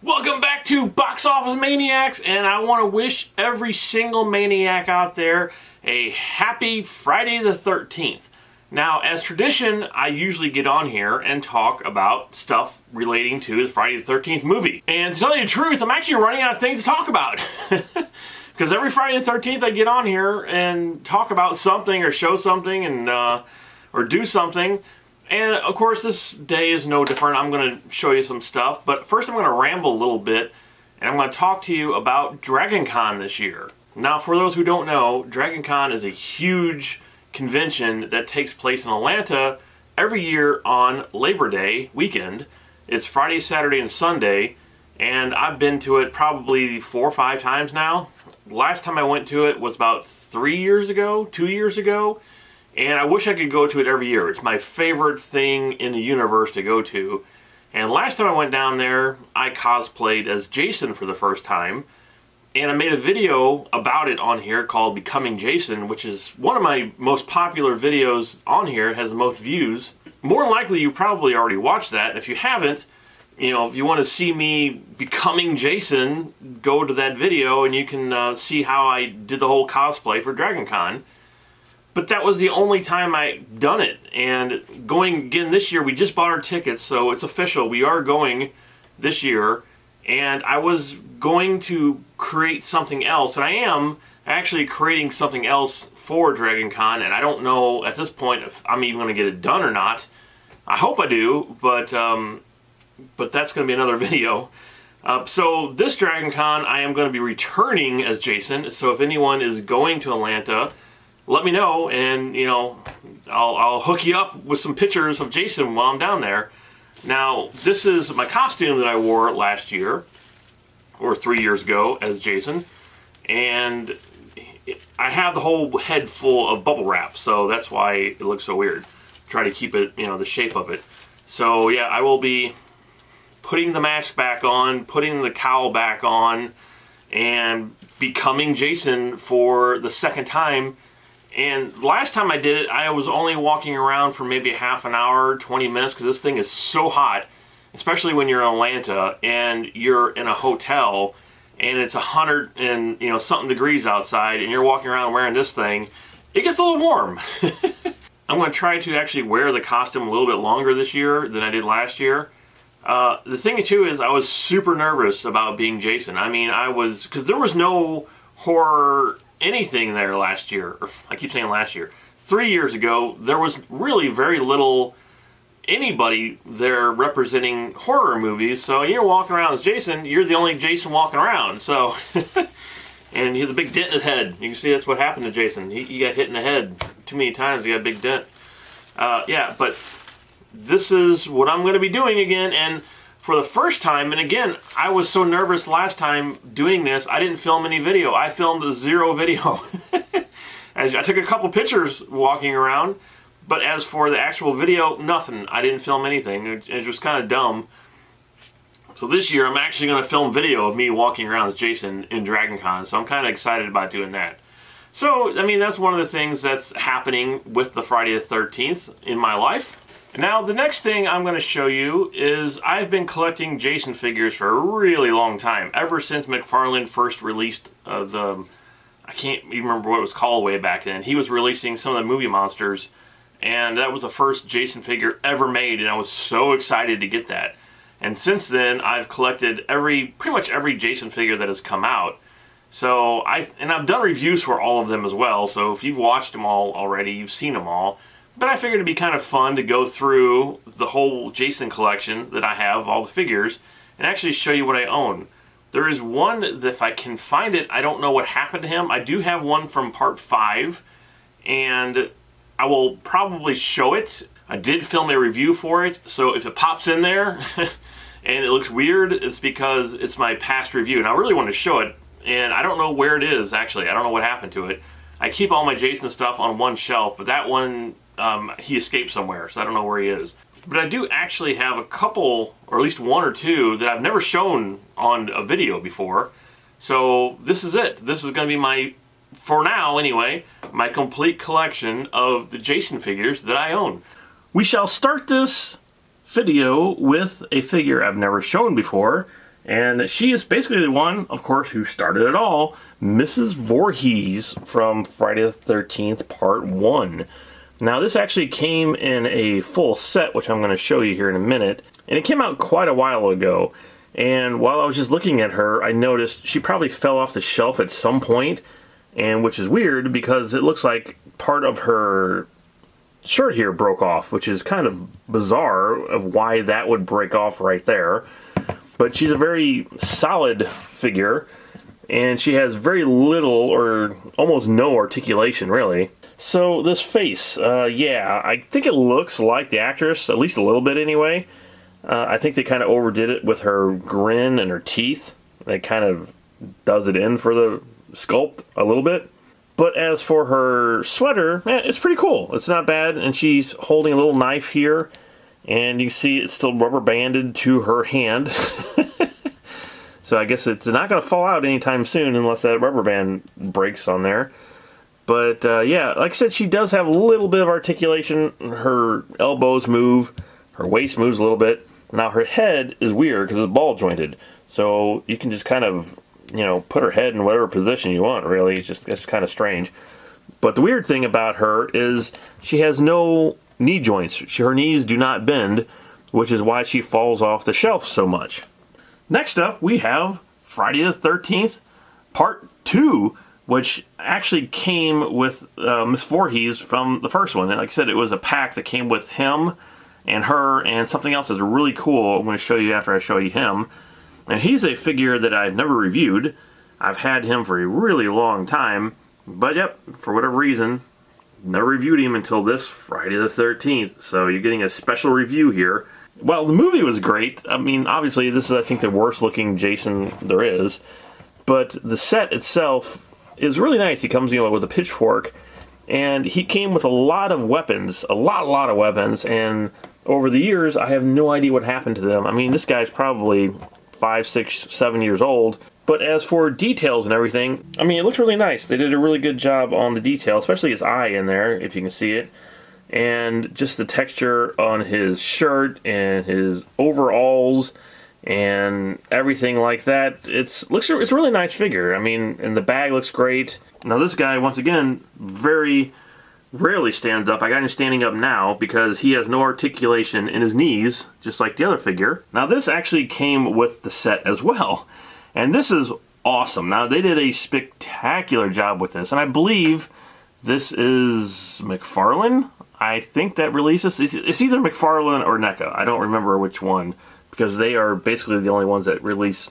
Welcome back to Box Office Maniacs, and I want to wish every single maniac out there a happy Friday the 13th. Now, as tradition, I usually get on here and talk about stuff relating to the Friday the 13th movie. And to tell you the truth, I'm actually running out of things to talk about. Because every Friday the 13th I get on here and talk about something or show something and or do something. And of course this day is no different. I'm going to show you some stuff, but first I'm going to ramble a little bit and I'm going to talk to you about DragonCon this year. Now, for those who don't know, DragonCon is a huge convention that takes place in Atlanta every year on Labor Day weekend. It's Friday, Saturday, and Sunday, and I've been to it probably 4 or 5 times now. Last time I went to it was about 3 years ago, 2 years ago. And I wish I could go to it every year. It's my favorite thing in the universe to go to. And last time I went down there, I cosplayed as Jason for the first time. And I made a video about it on here called Becoming Jason, which is one of my most popular videos on here. It has the most views. More than likely, you probably already watched that. And if you haven't, you know, if you want to see me becoming Jason, go to that video and you can see how I did the whole cosplay for DragonCon. But that was the only time I done it. And going again this year, we just bought our tickets, so it's official. We are going this year. And I was going to create something else, and I am actually creating something else for DragonCon, and I don't know at this point if I'm even going to get it done or not. I hope I do, but that's going to be another video. So this DragonCon, I am going to be returning as Jason, so if anyone is going to Atlanta, let me know, and you know, I'll hook you up with some pictures of Jason while I'm down there. Now, this is my costume that I wore last year, or 3 years ago, as Jason, and I have the whole head full of bubble wrap, so that's why it looks so weird. Try to keep it, you know, the shape of it. So yeah, I will be putting the mask back on, putting the cowl back on, and becoming Jason for the second time. And last time I did it, I was only walking around for maybe a half an hour, 20 minutes, because this thing is so hot, especially when you're in Atlanta and you're in a hotel and it's 100 and something degrees outside and you're walking around wearing this thing. It gets a little warm. I'm going to try to actually wear the costume a little bit longer this year than I did last year. The thing too is I was super nervous about being Jason. I mean, because there was no horror anything there last year, or I keep saying last year, 3 years ago, there was really very little anybody there representing horror movies. So you're walking around as Jason, you're the only Jason walking around. So, and he has a big dent in his head. You can see that's what happened to Jason. He got hit in the head too many times. He got a big dent. Yeah, but this is what I'm going to be doing again, and for the first time, and again, I was so nervous last time doing this, I didn't film any video. I filmed 0 video. I took a couple pictures walking around, but as for the actual video, nothing. I didn't film anything. It was kind of dumb. So this year, I'm actually going to film video of me walking around as Jason in DragonCon, so I'm kind of excited about doing that. So, I mean, that's one of the things that's happening with the Friday the 13th in my life. Now, the next thing I'm going to show you is I've been collecting Jason figures for a really long time. Ever since McFarlane first released I can't even remember what it was called way back then. He was releasing some of the movie monsters, and that was the first Jason figure ever made, and I was so excited to get that. And since then, I've collected pretty much every Jason figure that has come out. So, I've done reviews for all of them as well, so if you've watched them all already, you've seen them all. But I figured it'd be kind of fun to go through the whole Jason collection that I have, all the figures, and actually show you what I own. There is one that if I can find it, I don't know what happened to him. I do have one from part 5, and I will probably show it. I did film a review for it, so if it pops in there and it looks weird, it's because it's my past review, and I really want to show it, and I don't know where it is, actually. I don't know what happened to it. I keep all my Jason stuff on one shelf, but that one, he escaped somewhere, so I don't know where he is. But I do actually have a couple, or at least 1 or 2, that I've never shown on a video before. So this is it. This is going to be my, for now anyway, my complete collection of the Jason figures that I own. We shall start this video with a figure I've never shown before, And she is basically the one, of course, who started it all, Mrs. Voorhees from Friday the 13th Part 1. Now, this actually came in a full set, which I'm going to show you here in a minute. And it came out quite a while ago. And while I was just looking at her, I noticed she probably fell off the shelf at some point, and which is weird because it looks like part of her shirt here broke off, which is kind of bizarre of why that would break off right there. But she's a very solid figure, and she has very little or almost no articulation, really. So this face, yeah, I think it looks like the actress, at least a little bit anyway. I think they kind of overdid it with her grin and her teeth. It kind of does it in for the sculpt a little bit. But as for her sweater, it's pretty cool. It's not bad, and she's holding a little knife here. And you see it's still rubber banded to her hand. So I guess it's not going to fall out anytime soon unless that rubber band breaks on there. But yeah, like I said, she does have a little bit of articulation. Her elbows move. Her waist moves a little bit. Now her head is weird because it's ball jointed. So you can just kind of, you know, put her head in whatever position you want, really. It's kind of strange. But the weird thing about her is she has no knee joints. Her knees do not bend, which is why she falls off the shelf so much. Next up, we have Friday the 13th, Part 2, which actually came with Miss Voorhees from the first one. And like I said, it was a pack that came with him and her and something else that's really cool. I'm going to show you after I show you him. And he's a figure that I've never reviewed. I've had him for a really long time. But yep, for whatever reason, never reviewed him until this Friday the 13th, so you're getting a special review here. Well, the movie was great. I mean, obviously, this is, I think, the worst looking Jason there is. But the set itself is really nice. He comes, you know, with a pitchfork, and he came with a lot of weapons, a lot of weapons, and over the years, I have no idea what happened to them. I mean, this guy's probably 5, 6, 7 years old. But as for details and everything, I mean, it looks really nice. They did a really good job on the detail, especially his eye in there, if you can see it. And just the texture on his shirt and his overalls and everything like that. It's a really nice figure. I mean, and the bag looks great. Now this guy, once again, very rarely stands up. I got him standing up now because he has no articulation in his knees, just like the other figure. Now this actually came with the set as well. And this is awesome. Now, they did a spectacular job with this. And I believe this is McFarlane. I think that releases. It's either McFarlane or NECA. I don't remember which one. Because they are basically the only ones that release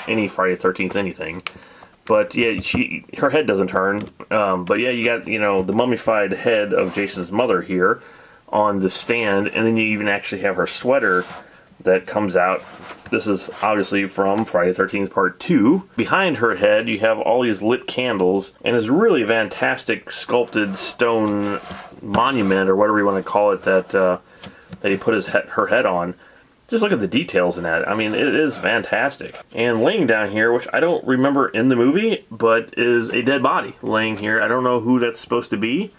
any Friday the 13th anything. But yeah, her head doesn't turn. But yeah, you got, you know, the mummified head of Jason's mother here on the stand. And then you even actually have her sweater that comes out. This is obviously from Friday the 13th Part 2. Behind her head, you have all these lit candles, and it's really fantastic sculpted stone monument, or whatever you want to call it, that he put her head on. Just look at the details in that. I mean, it is fantastic. And laying down here, which I don't remember in the movie, but is a dead body laying here. I don't know who that's supposed to be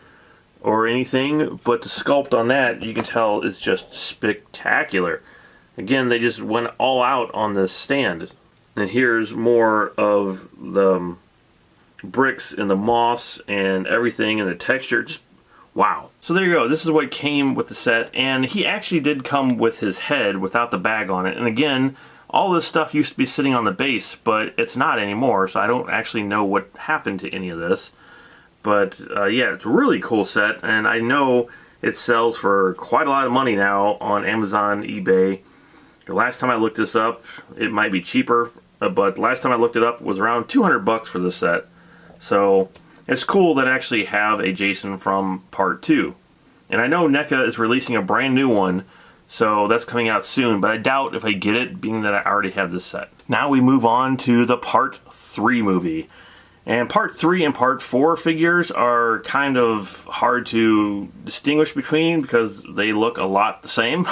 or anything, but the sculpt on that, you can tell, is just spectacular. Again, they just went all out on this stand. And here's more of the bricks and the moss and everything and the texture. Just wow. So there you go. This is what came with the set. And he actually did come with his head without the bag on it. And again, all this stuff used to be sitting on the base, but it's not anymore. So I don't actually know what happened to any of this. But yeah, it's a really cool set. And I know it sells for quite a lot of money now on Amazon, eBay. The last time I looked this up, it might be cheaper, but the last time I looked it up was around $200 for this set. So it's cool that I actually have a Jason from Part 2. And I know NECA is releasing a brand new one, so that's coming out soon, but I doubt if I get it, being that I already have this set. Now we move on to the Part 3 movie. And Part 3 and Part 4 figures are kind of hard to distinguish between because they look a lot the same.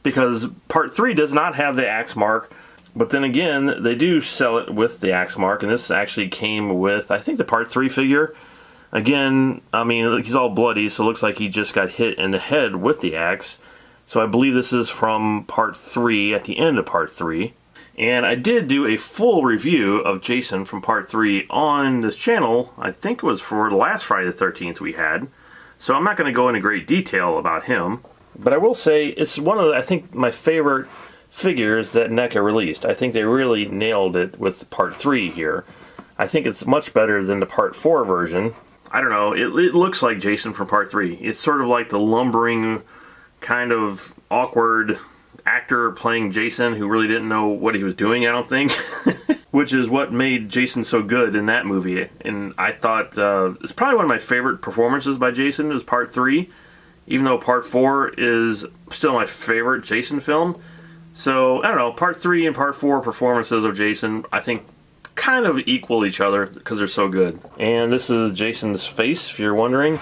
Because Part 3 does not have the axe mark, but then again, they do sell it with the axe mark, and this actually came with, I think, the Part 3 figure. Again, I mean, he's all bloody, so it looks like he just got hit in the head with the axe. So I believe this is from Part 3, at the end of Part 3. And I did do a full review of Jason from Part 3 on this channel. I think it was for the last Friday the 13th we had. So I'm not going to go into great detail about him. But I will say it's one of the, I think, my favorite figures that NECA released. I think they really nailed it with Part 3 here. I think it's much better than the Part 4 version. I don't know, it looks like Jason from Part 3. It's sort of like the lumbering, kind of awkward actor playing Jason who really didn't know what he was doing, I don't think. Which is what made Jason so good in that movie. And I thought it's probably one of my favorite performances by Jason is Part 3. Even though Part 4 is still my favorite Jason film. So, I don't know, Part 3 and Part 4 performances of Jason, I think, kind of equal each other because they're so good. And this is Jason's face, if you're wondering.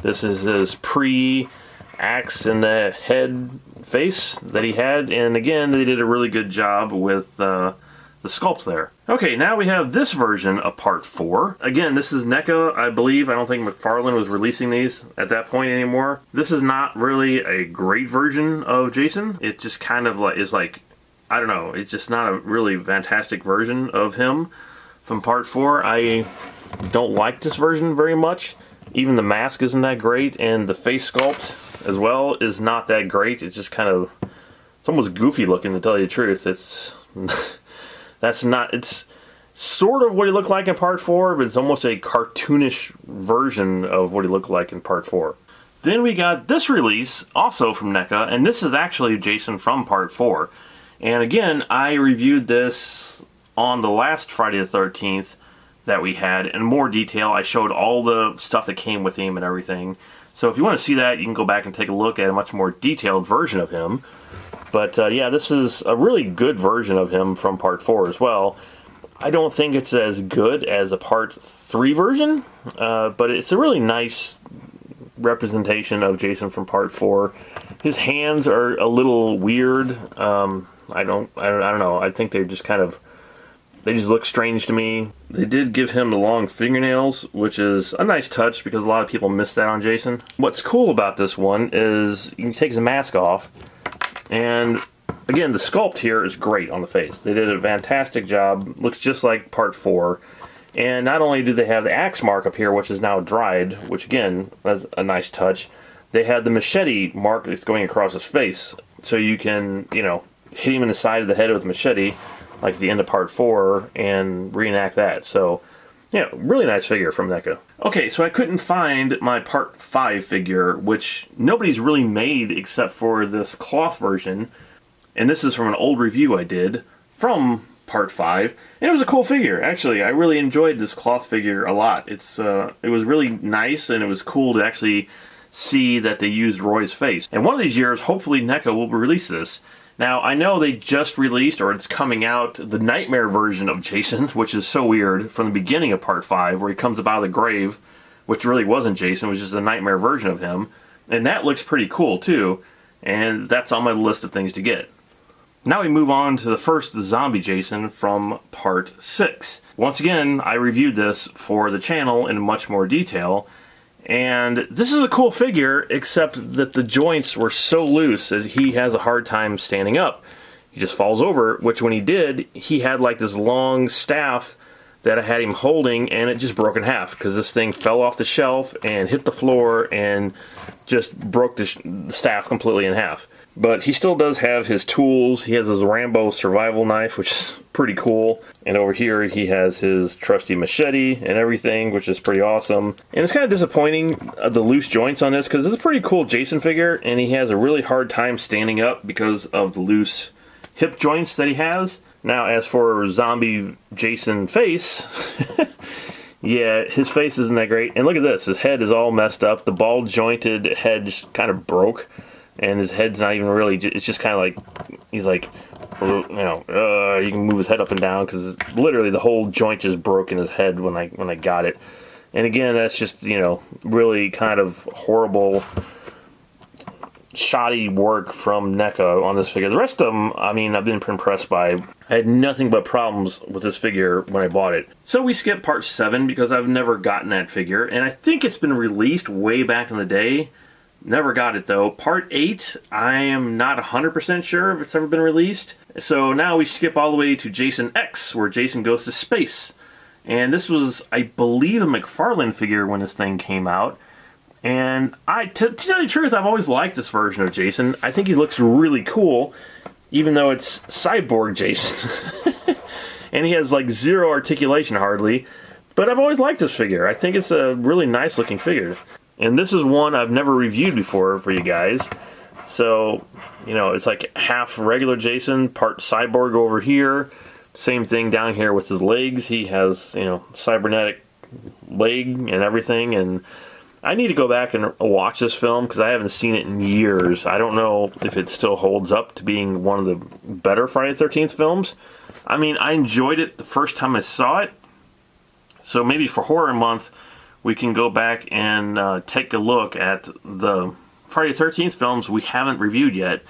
This is his pre-axe in the head face that he had. And again, they did a really good job with the sculpt there. Okay, now we have this version of Part 4. Again, this is NECA, I believe. I don't think McFarlane was releasing these at that point anymore. This is not really a great version of Jason. It just kind of is like, I don't know, it's just not a really fantastic version of him from Part 4. I don't like this version very much. Even the mask isn't that great, and the face sculpt as well is not that great. It's just kind of, it's almost goofy looking, to tell you the truth. It's that's not, it's sort of what he looked like in Part 4, but it's almost a cartoonish version of what he looked like in Part 4. Then we got this release, also from NECA, and this is actually Jason from Part 4. And again, I reviewed this on the last Friday the 13th that we had in more detail. I showed all the stuff that came with him and everything. So if you want to see that, you can go back and take a look at a much more detailed version of him. But yeah, this is a really good version of him from Part 4 as well. I don't think it's as good as a Part 3 version, but it's a really nice representation of Jason from Part 4. His hands are a little weird. I don't know. I think they're just kind of, they just look strange to me. They did give him the long fingernails, which is a nice touch because a lot of people miss that on Jason. What's cool about this one is you can take his mask off, and again, the sculpt here is great on the face. They did a fantastic job. Looks just like Part 4. And not only do they have the axe mark up here, which is now dried, which again, is a nice touch, they had the machete mark that's going across his face. So you can, you know, hit him in the side of the head with a machete, like at the end of Part 4, and reenact that. So, yeah, really nice figure from NECA. Okay, so I couldn't find my Part 5 figure, which nobody's really made except for this cloth version. And this is from an old review I did from Part 5. And it was a cool figure, actually. I really enjoyed this cloth figure a lot. It was really nice, and it was cool to actually see that they used Roy's face. And one of these years, hopefully NECA will release this. Now, I know they just released, or it's coming out, the Nightmare version of Jason, which is so weird, from the beginning of Part 5, where he comes up out of the grave, which really wasn't Jason, it was just a Nightmare version of him. And that looks pretty cool, too, and that's on my list of things to get. Now we move on to the first zombie Jason from Part 6. Once again, I reviewed this for the channel in much more detail, and this is a cool figure, except that the joints were so loose that he has a hard time standing up. He just falls over, which when he did, he had like this long staff that I had him holding, and it just broke in half because this thing fell off the shelf and hit the floor and just broke the staff completely in half. But he still does have his tools. He has his Rambo survival knife, which is pretty cool. And over here he has his trusty machete and everything, which is pretty awesome. And it's kind of disappointing, the loose joints on this, because it's a pretty cool Jason figure, and he has a really hard time standing up because of the loose hip joints that he has. Now, as for zombie Jason face, yeah, his face isn't that great. And look at this, his head is all messed up. The ball jointed head just kind of broke. And his head's not even really, it's just kind of like, he's like, you know, you can move his head up and down because literally the whole joint just broke in his head when I got it. And again, that's just, you know, really kind of horrible, shoddy work from NECA on this figure. The rest of them, I mean, I've been impressed by. I had nothing but problems with this figure when I bought it. So we skipped Part 7 because I've never gotten that figure. And I think it's been released way back in the day. Never got it though. Part 8, I am not 100% sure if it's ever been released. So now we skip all the way to Jason X, where Jason goes to space. And this was, I believe, a McFarlane figure when this thing came out. And to tell you the truth, I've always liked this version of Jason. I think he looks really cool, even though it's cyborg Jason. And he has like zero articulation hardly. But I've always liked this figure. I think it's a really nice looking figure. And this is one I've never reviewed before for you guys. So, you know, it's like half regular Jason, part cyborg over here. Same thing down here with his legs. He has, you know, cybernetic leg and everything. And I need to go back and watch this film because I haven't seen it in years. I don't know if it still holds up to being one of the better Friday the 13th films. I mean, I enjoyed it the first time I saw it. So maybe for Horror Month, we can go back and take a look at the Friday the 13th films we haven't reviewed yet.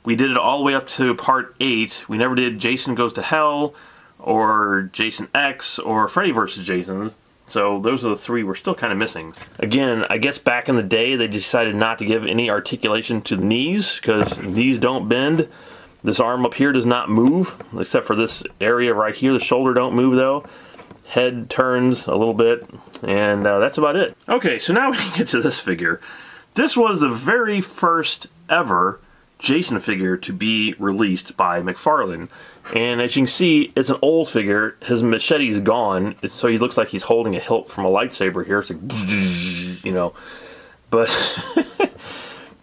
We did it all the way up to part 8. We never did Jason Goes to Hell, or Jason X, or Freddy vs. Jason. So those are the 3 we're still kind of missing. Again, I guess back in the day they decided not to give any articulation to the knees, because knees don't bend. This arm up here does not move, except for this area right here. The shoulder don't move though. Head turns a little bit, and that's about it. Okay, so now we can get to this figure. This was the very first ever Jason figure to be released by McFarlane. And as you can see, it's an old figure. His machete is gone, so he looks like he's holding a hilt from a lightsaber here. It's like, you know. But,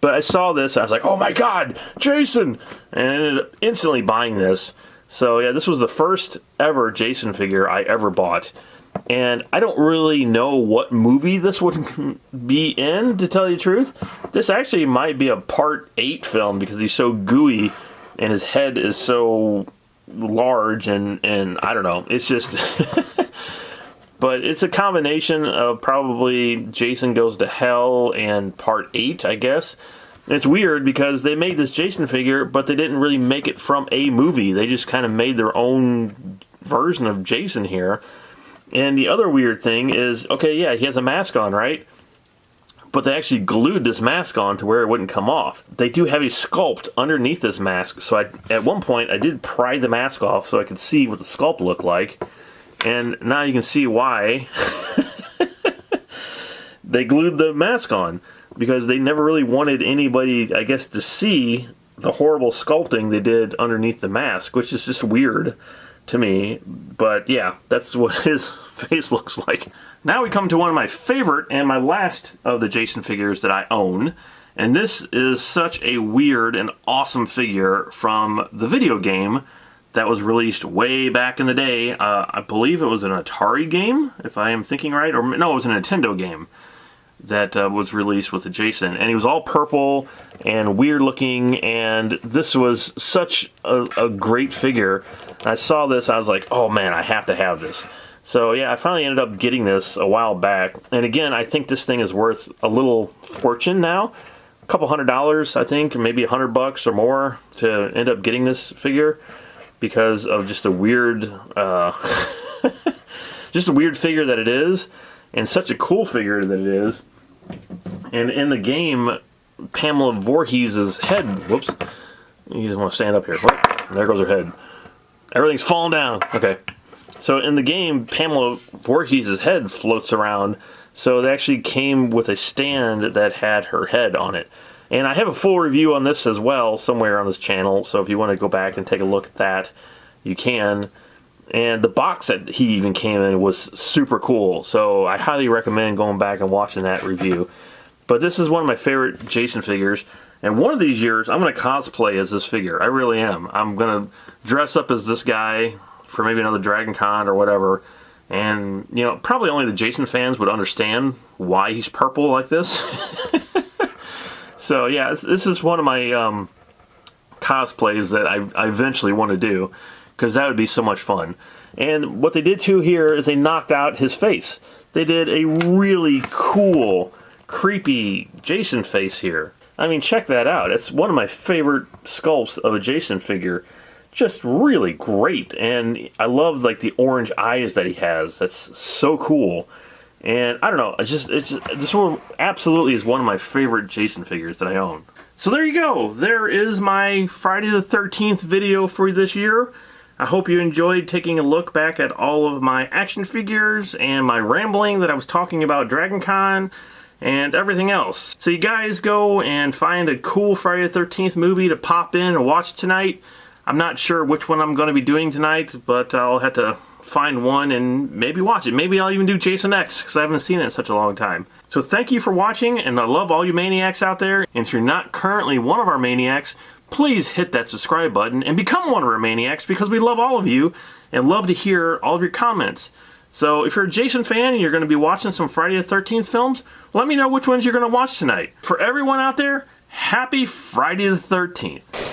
but I saw this, and I was like, oh my god, Jason! And I ended up instantly buying this. So yeah, this was the first ever Jason figure I ever bought. And I don't really know what movie this would be in, to tell you the truth. This actually might be a part 8 film because he's so gooey and his head is so large and I don't know. It's just... But it's a combination of probably Jason Goes to Hell and part 8, I guess. It's weird because they made this Jason figure, but they didn't really make it from a movie. They just kind of made their own version of Jason here. And the other weird thing is, okay, yeah, he has a mask on, right? But they actually glued this mask on to where it wouldn't come off. They do have a sculpt underneath this mask. So at one point, I did pry the mask off so I could see what the sculpt looked like. And now you can see why they glued the mask on. Because they never really wanted anybody, I guess, to see the horrible sculpting they did underneath the mask, which is just weird to me. But yeah, that's what his face looks like. Now we come to one of my favorite and my last of the Jason figures that I own. And this is such a weird and awesome figure from the video game that was released way back in the day. I believe it was an Atari game, if I am thinking right. Or no, it was a Nintendo game that was released with the Jason, and he was all purple and weird looking, and this was such a great figure. I saw this, I was like, oh man, I have to have this. So yeah, I finally ended up getting this a while back, and again, I think this thing is worth a little fortune now. A couple $100, I think, maybe $100 or more to end up getting this figure because of just a weird, just a weird figure that it is. And such a cool figure that it is. And in the game, Pamela Voorhees' head... Whoops. You just want to stand up here. There goes her head. Everything's falling down. Okay. So in the game, Pamela Voorhees' head floats around. So they actually came with a stand that had her head on it. And I have a full review on this as well somewhere on this channel. So if you want to go back and take a look at that, you can. And the box that he even came in was super cool, so I highly recommend going back and watching that review. But this is one of my favorite Jason figures, and one of these years I'm going to cosplay as this figure. I really am. I'm going to dress up as this guy for maybe another DragonCon or whatever, and, you know, probably only the Jason fans would understand why he's purple like this. So, yeah, this is one of my cosplays that I eventually want to do, because that would be so much fun. And what they did too here is they knocked out his face. They did a really cool, creepy Jason face here. I mean, check that out. It's one of my favorite sculpts of a Jason figure. Just really great. And I love like the orange eyes that he has. That's so cool. And I don't know, this one absolutely is one of my favorite Jason figures that I own. So there you go. There is my Friday the 13th video for this year. I hope you enjoyed taking a look back at all of my action figures and my rambling that I was talking about DragonCon and everything else. So you guys go and find a cool Friday the 13th movie to pop in and watch tonight. I'm not sure which one I'm going to be doing tonight, but I'll have to find one and maybe watch it. Maybe I'll even do Jason X, because I haven't seen it in such a long time. So thank you for watching, and I love all you maniacs out there. And if you're not currently one of our maniacs, please hit that subscribe button and become one of our maniacs, because we love all of you and love to hear all of your comments. So if you're a Jason fan and you're going to be watching some Friday the 13th films, let me know which ones you're going to watch tonight. For everyone out there, happy Friday the 13th.